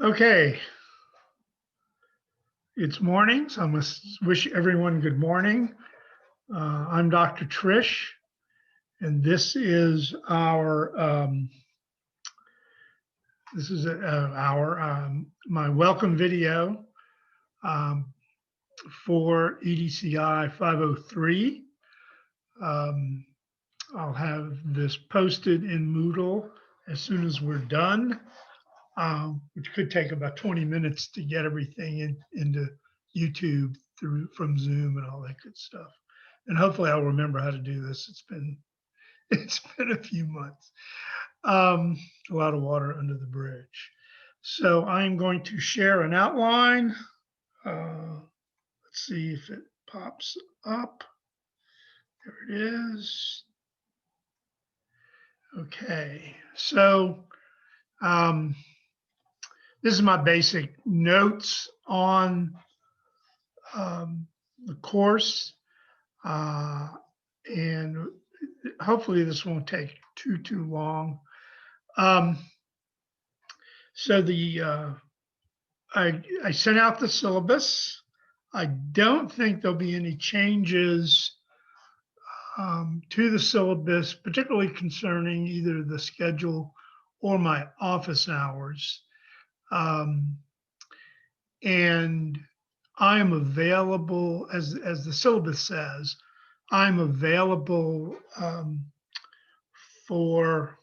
Okay, it's morning, so I must wish everyone good morning. I'm Dr. Trish, and this is my welcome video um, for EDCI 503. I'll have this posted in Moodle as soon as we're done, which could take about 20 minutes to get everything into YouTube from Zoom and all that good stuff. And hopefully I'll remember how to do this. It's been a few months. A lot of water under the bridge. So I'm going to share an outline. Let's see if it pops up. There it is. Okay, so this is my basic notes on the course, and hopefully this won't take too long. So I sent out the syllabus. I don't think there'll be any changes to the syllabus, particularly concerning either the schedule or my office hours. And I am available, as the syllabus says, I'm available for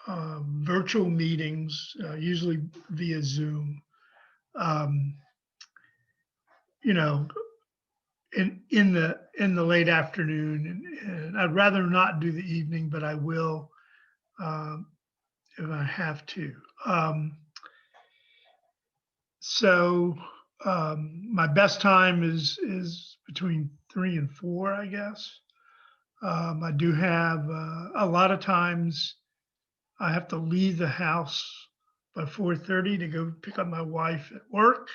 virtual meetings, usually via Zoom. You know, in the late afternoon, and I'd rather not do the evening, but I will if I have to. So my best time is between 3 and 4, I guess. I do have a lot of times I have to leave the house by 4:30 to go pick up my wife at work.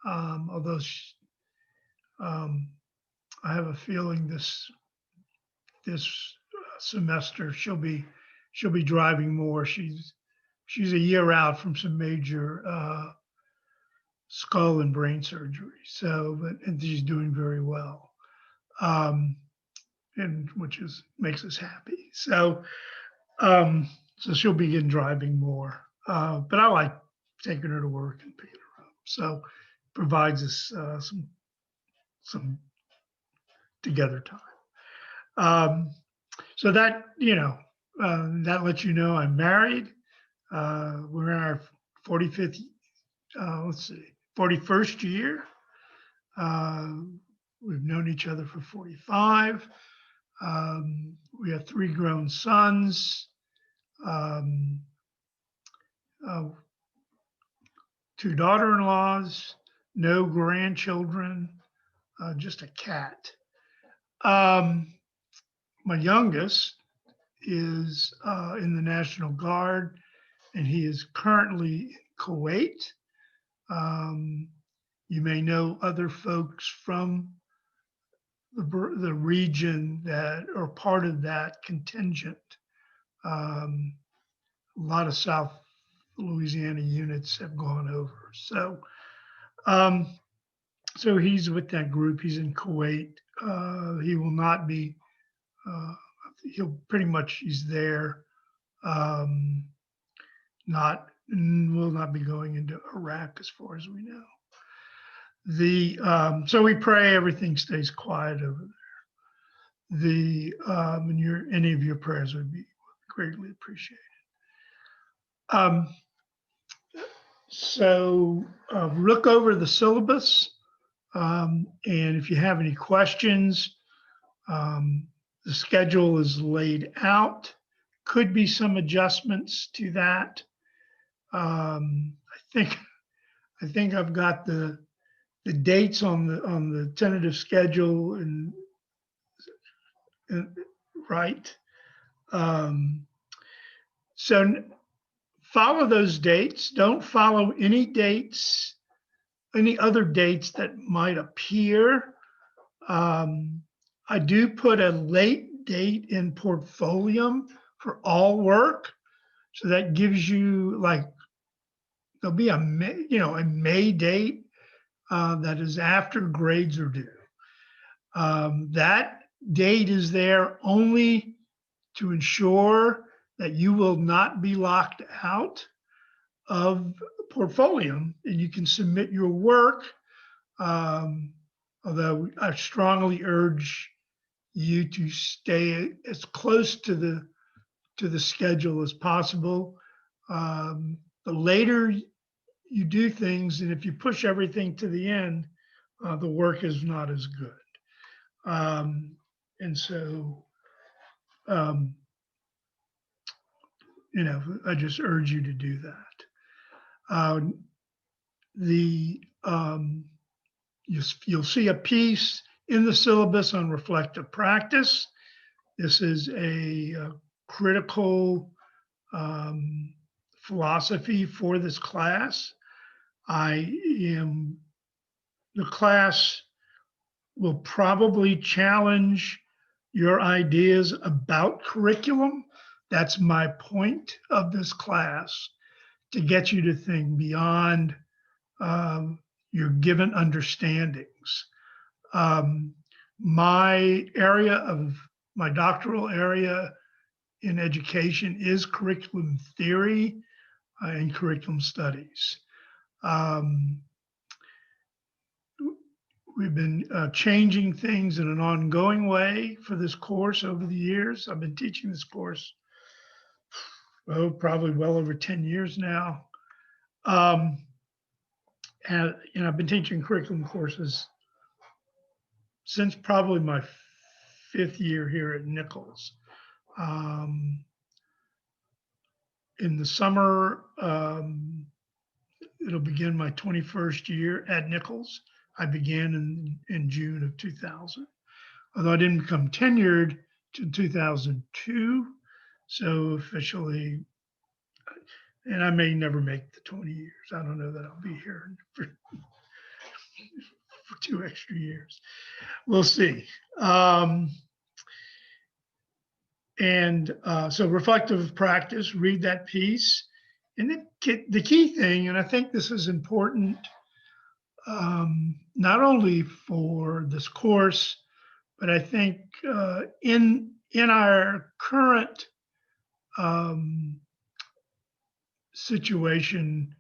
Although I have a feeling this semester she'll be driving more. She's a year out from some major skull and brain surgery. So, and she's doing very well, and which makes us happy. So, so she'll begin driving more. But I like taking her to work and picking her up. So, provides us some together time. So that that lets you know I'm married. We're in our 45th. 41st year. We've known each other for 45. We have 3 grown sons, 2 daughter-in-laws, no grandchildren, just a cat. My youngest is in the National Guard, and he is currently in Kuwait. You may know other folks from the region that are part of that contingent. A lot of South Louisiana units have gone over. So, so he's with that group. He's in Kuwait. He will not be. He's there. Will not be going into Iraq as far as we know. So we pray everything stays quiet over there. And any of your prayers would be greatly appreciated. So look over the syllabus, and if you have any questions, the schedule is laid out. Could be some adjustments to that. I think I've got the dates on the tentative schedule and right. So follow those dates. Don't follow any other dates that might appear. I do put a late date in Portfolium for all work. So that gives you like there'll be a May date that is after grades are due. That date is there only to ensure that you will not be locked out of Portfolium and you can submit your work. Although I strongly urge you to stay as close to the schedule as possible. The later you do things, and if you push everything to the end, the work is not as good. And so, I just urge you to do that. You'll see a piece in the syllabus on reflective practice. This is a critical philosophy for this class. The class will probably challenge your ideas about curriculum. That's my point of this class, to get you to think beyond your given understandings. My doctoral area in education is curriculum theory and curriculum studies. We've been changing things in an ongoing way for this course over the years. I've been teaching this course, probably well over 10 years now. And I've been teaching curriculum courses since probably my 5th year here at Nichols. In the summer, it'll begin my 21st year at Nichols. I began in June of 2000, although I didn't become tenured to 2002. So officially, and I may never make the 20 years. I don't know that I'll be here for 2 extra years. We'll see. So reflective practice, read that piece. And the key thing, and I think this is important, not only for this course, but I think in our current situation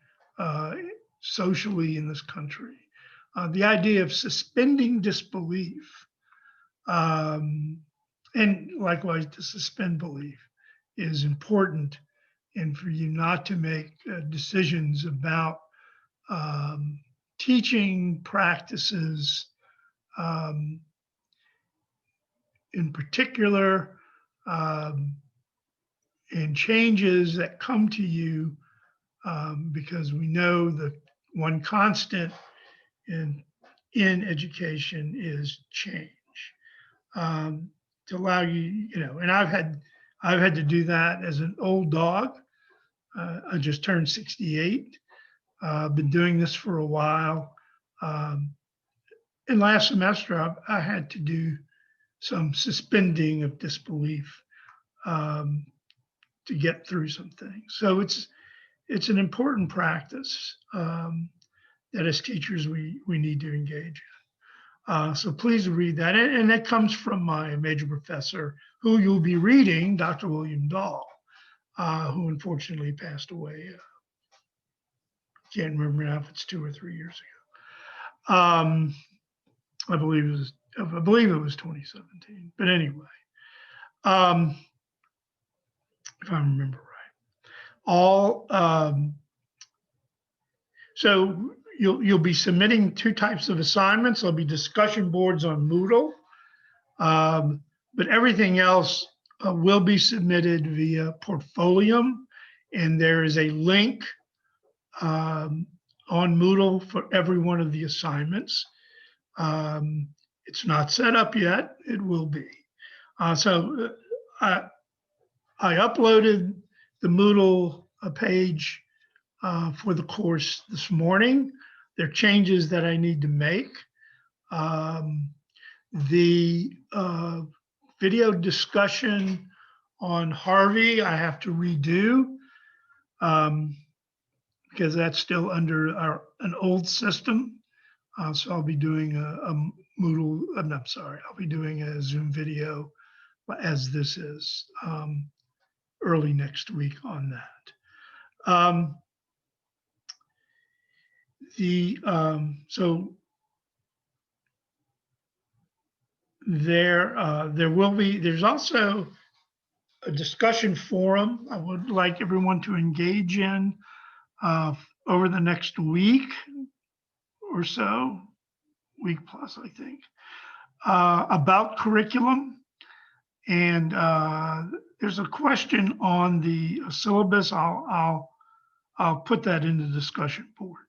socially in this country, the idea of suspending disbelief, and likewise to suspend belief, is important, and for you not to make decisions about teaching practices in particular, and changes that come to you, because we know that one constant in education is change. To allow you, and I've had to do that as an old dog. I just turned 68. I've been doing this for a while. And last semester, I had to do some suspending of disbelief to get through some things. So it's an important practice that as teachers we need to engage in. So please read that. And that comes from my major professor, who you'll be reading, Dr. William Dahl, who unfortunately passed away. Can't remember now if it's 2 or 3 years ago. I believe it was 2017. But anyway, if I remember right. So you'll be submitting 2 types of assignments. There'll be discussion boards on Moodle, but everything else will be submitted via Portfolium, and there is a link on Moodle for every one of the assignments. It's not set up yet. It will be. So I uploaded the Moodle page for the course this morning. There are changes that I need to make. The video discussion on Harvey, I have to redo because that's still under an old system. So I'll be doing a Moodle, I'm sorry, I'll be doing a Zoom video as this is early next week on that. So there's also a discussion forum I would like everyone to engage in over the next week or so, week plus, I think, about curriculum. And there's a question on the syllabus. I'll put that in the discussion board.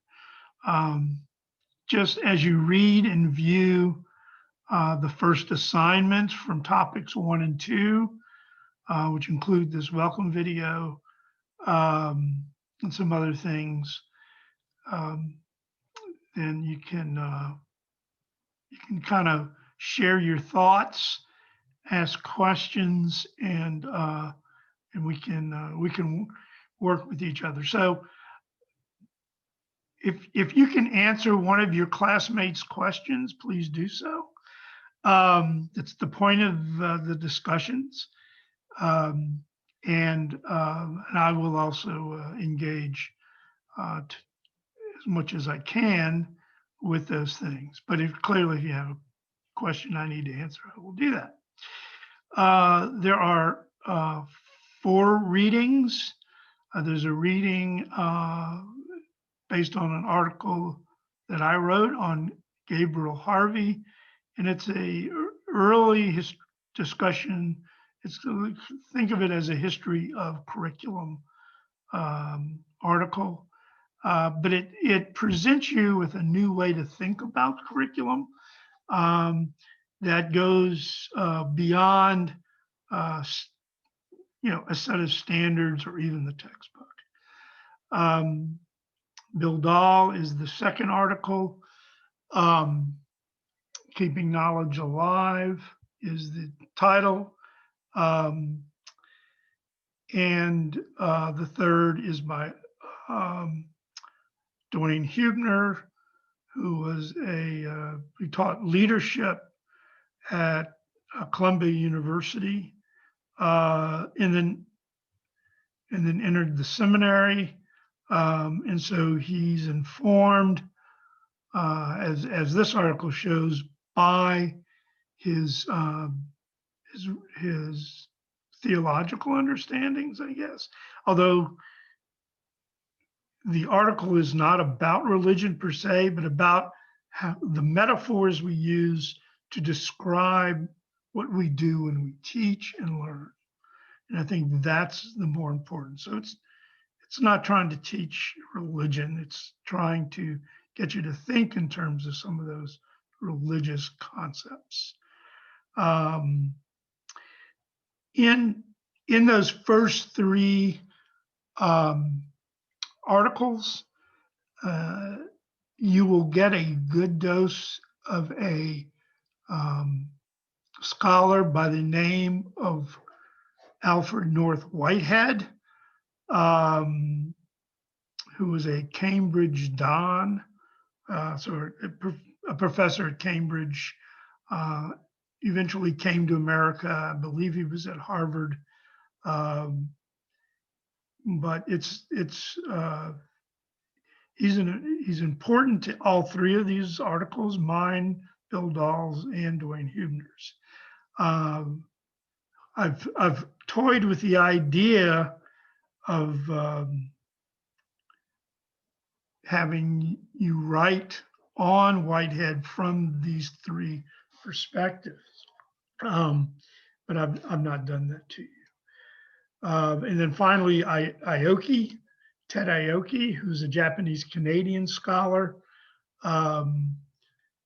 Just as you read and view the first assignments from topics 1 and 2, which include this welcome video and some other things, then you can kind of share your thoughts, ask questions, and we can work with each other. So if you can answer one of your classmates' questions, please do so. It's the point of the discussions, and I will also engage as much as I can with those things. But clearly, if you have a question I need to answer, I will do that. There are 4 readings. There's a reading based on an article that I wrote on Gabriel Harvey, and it's a early discussion. Think of it as a history of curriculum article, but it presents you with a new way to think about curriculum that goes beyond a set of standards or even the textbook. Bill Dahl is the second article. Keeping Knowledge Alive is the title. And the third is by Dwayne Huebner, who was he taught leadership at Columbia University, and then entered the seminary. And so he's informed, as this article shows, by his theological understandings, I guess. Although the article is not about religion per se, but about how the metaphors we use to describe what we do when we teach and learn. And I think that's the more important. So it's not trying to teach religion. It's trying to get you to think in terms of some of those religious concepts. In those first 3 articles, you will get a good dose of a scholar by the name of Alfred North Whitehead, who was a Cambridge Don, so a professor at Cambridge, eventually came to America. I believe he was at Harvard, but he's important to all 3 of these articles, mine, Bill Dahl's, and Dwayne Huebner's. I've toyed with the idea of having you write on Whitehead from these 3 perspectives, but I've not done that to you. And then finally, Aoki, Ted Aoki, who's a Japanese Canadian scholar,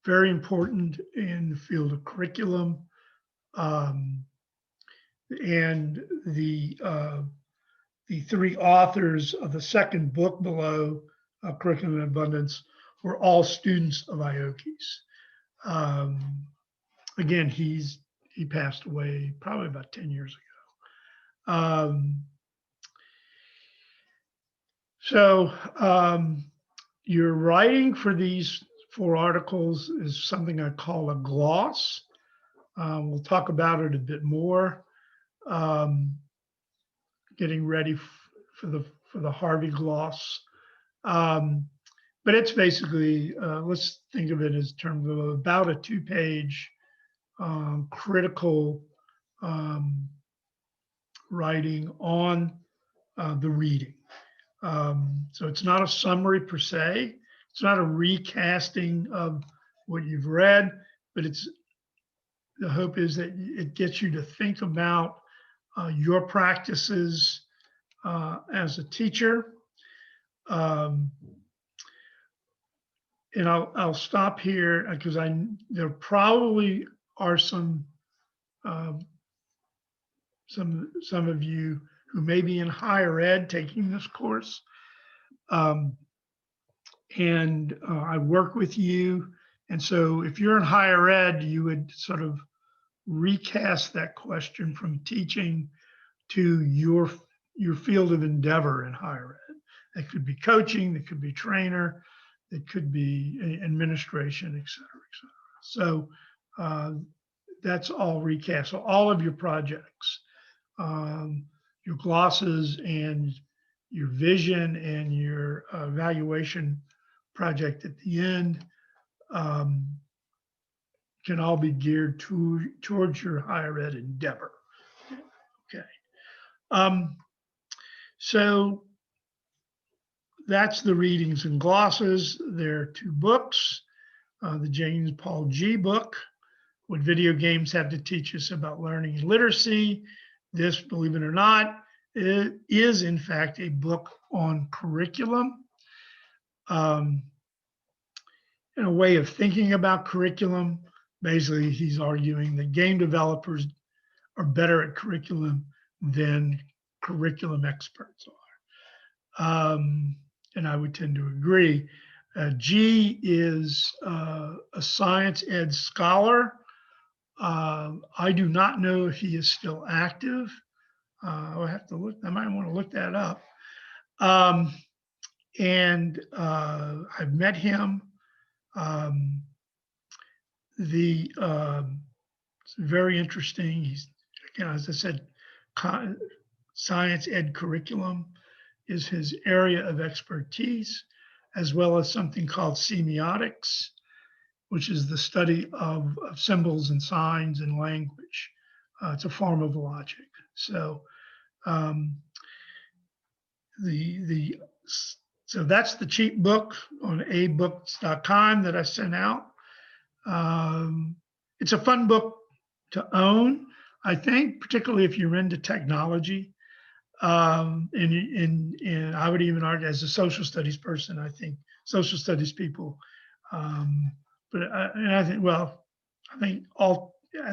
very important in the field of curriculum. And the 3 authors of the second book below, Curriculum in Abundance, were all students of Aoki's. Again, he passed away probably about 10 years ago. So your writing for these 4 articles is something I call a gloss. We'll talk about it a bit more. Getting ready for the Harvey gloss. But it's basically, let's think of it as terms of about a 2-page critical writing on the reading. So it's not a summary per se. It's not a recasting of what you've read, but the hope is that it gets you to think about your practices as a teacher. And I'll stop here because there probably are some of you who may be in higher ed taking this course. And I work with you. And so if you're in higher ed, you would sort of recast that question from teaching to your field of endeavor in higher ed. That could be coaching, that could be trainer, that could be administration, et cetera, et cetera. So that's all recast. So all of your projects, your glosses and your vision and your evaluation project at the end can all be geared towards your higher ed endeavor. Okay. So that's the readings and glosses. There are 2 books. The James Paul Gee book, What Video Games Have to Teach Us About Learning and Literacy. This, believe it or not, is in fact a book on curriculum. And a way of thinking about curriculum. Basically, he's arguing that game developers are better at curriculum than curriculum experts are. And I would tend to agree. Gee is a science ed scholar. I do not know if he is still active. I'll have to look, I might want to look that up. And I've met him. It's very interesting. He's, again, as I said, science ed curriculum is his area of expertise, as well as something called semiotics, which is the study of symbols and signs and language. It's a form of logic. So so that's the cheap book on abooks.com that I sent out. It's a fun book to own, I think, particularly if you're into technology. And I would even argue, as a social studies person, I think social studies people, I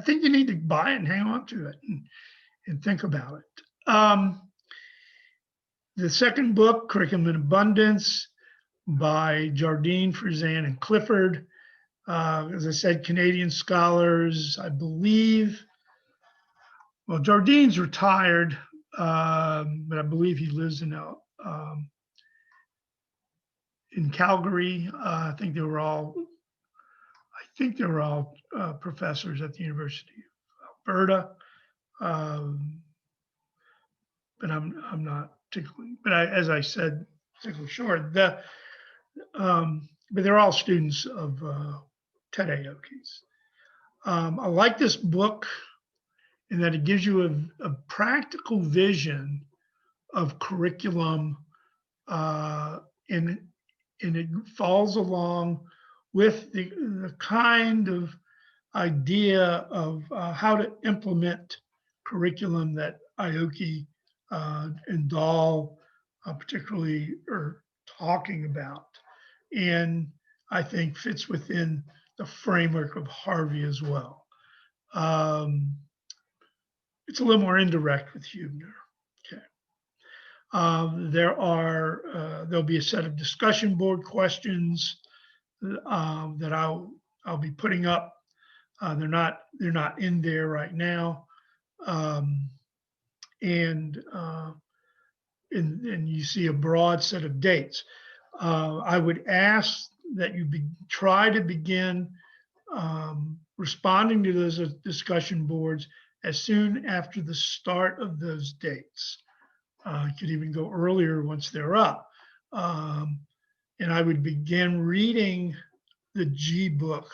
think you need to buy it and hang on to it and think about it. The second book, Curriculum in Abundance, by Jardine, Frizan, and Clifford. As I said, Canadian scholars, I believe. Well, Jardine's retired, but I believe he lives in Calgary. I think they were all professors at the University of Alberta. But I'm not particularly. But as I said, particularly short. But they're all students of Ted Aoki's. I like this book in that it gives you a practical vision of curriculum, and it falls along with the kind of idea of how to implement curriculum that Aoki and Dahl particularly are talking about, and I think fits within the framework of Harvey as well. It's a little more indirect with Huebner. Okay. There'll be a set of discussion board questions that I'll be putting up. They're not in there right now, and and you see a broad set of dates. I would ask that you try to begin responding to those discussion boards as soon after the start of those dates. You could even go earlier once they're up. And I would begin reading the G book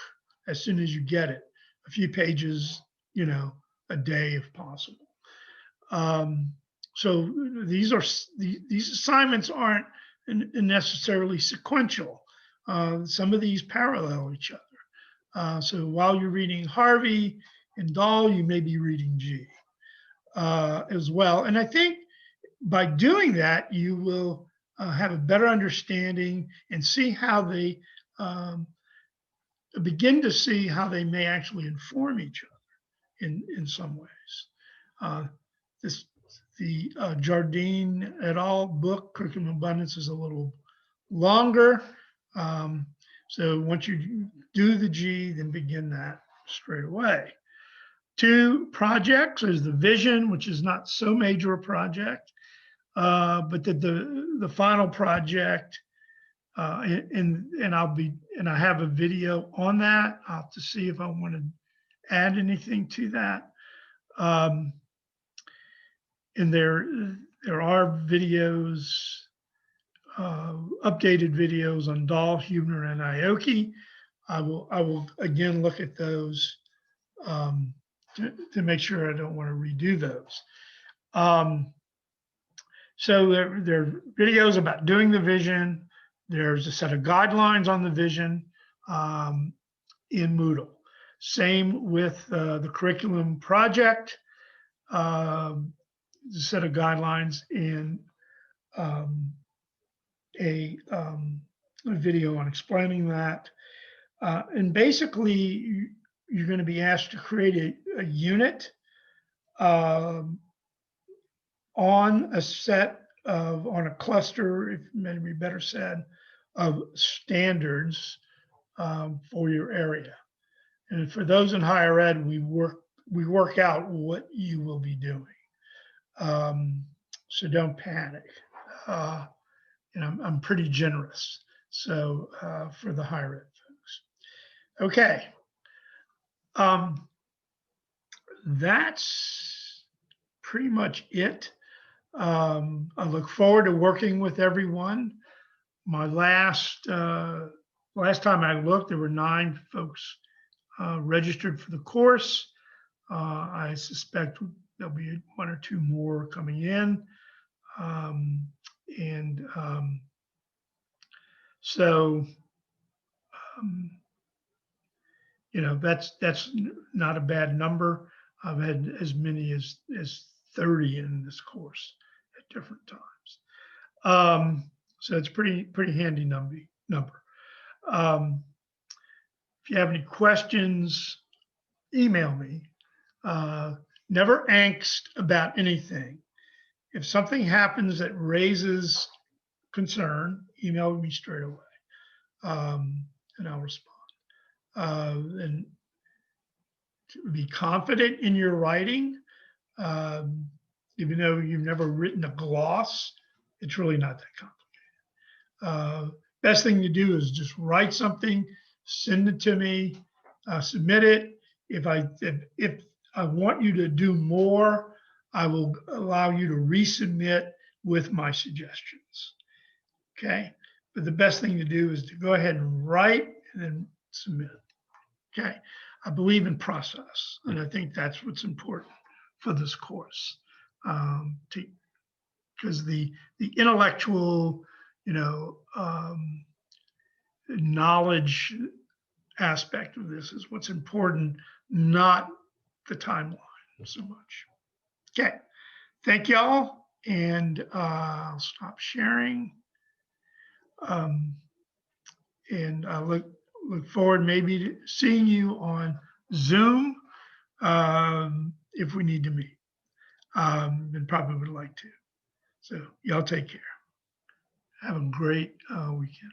as soon as you get it, a few pages, a day if possible. So these assignments aren't necessarily sequential. Some of these parallel each other. So while you're reading Harvey and Dahl, you may be reading G as well. And I think by doing that, you will have a better understanding and see how they begin to see how they may actually inform each other in some ways. The Jardine et al. Book, Curriculum Abundance, is a little longer. So once you do the G, then begin that straight away. 2 projects is the vision, which is not so major a project, but the final project, and I have a video on that. I'll have to see if I want to add anything to that. And there are videos, updated videos on Dahl, Huebner, and Aoki. I will again look at those to make sure I don't want to redo those. So there are videos about doing the vision. There's a set of guidelines on the vision in Moodle. Same with the curriculum project. A set of guidelines and a video on explaining that. And basically, you're going to be asked to create a unit on a cluster, if maybe better said, of standards for your area. And for those in higher ed, we work out what you will be doing. So don't panic. And I'm pretty generous. So for the higher ed folks. Okay. That's pretty much it. I look forward to working with everyone. My last time I looked, there were 9 folks registered for the course. I suspect there'll be 1 or 2 more coming in. So that's not a bad number. I've had as many as 30 in this course at different times. So it's pretty handy number. If you have any questions, email me. Never angst about anything. If something happens that raises concern, email me straight away, and I'll respond. And be confident in your writing. Even though you've never written a gloss, it's really not that complicated. Best thing to do is just write something, send it to me, submit it. If I want you to do more, I will allow you to resubmit with my suggestions. Okay, but the best thing to do is to go ahead and write and then submit. Okay, I believe in process, and I think that's what's important for this course, because the intellectual, knowledge aspect of this is what's important, not the timeline so much. Okay, thank y'all, and I'll stop sharing. And I look forward maybe to seeing you on Zoom if we need to meet, and probably would like to. So y'all take care. Have a great weekend.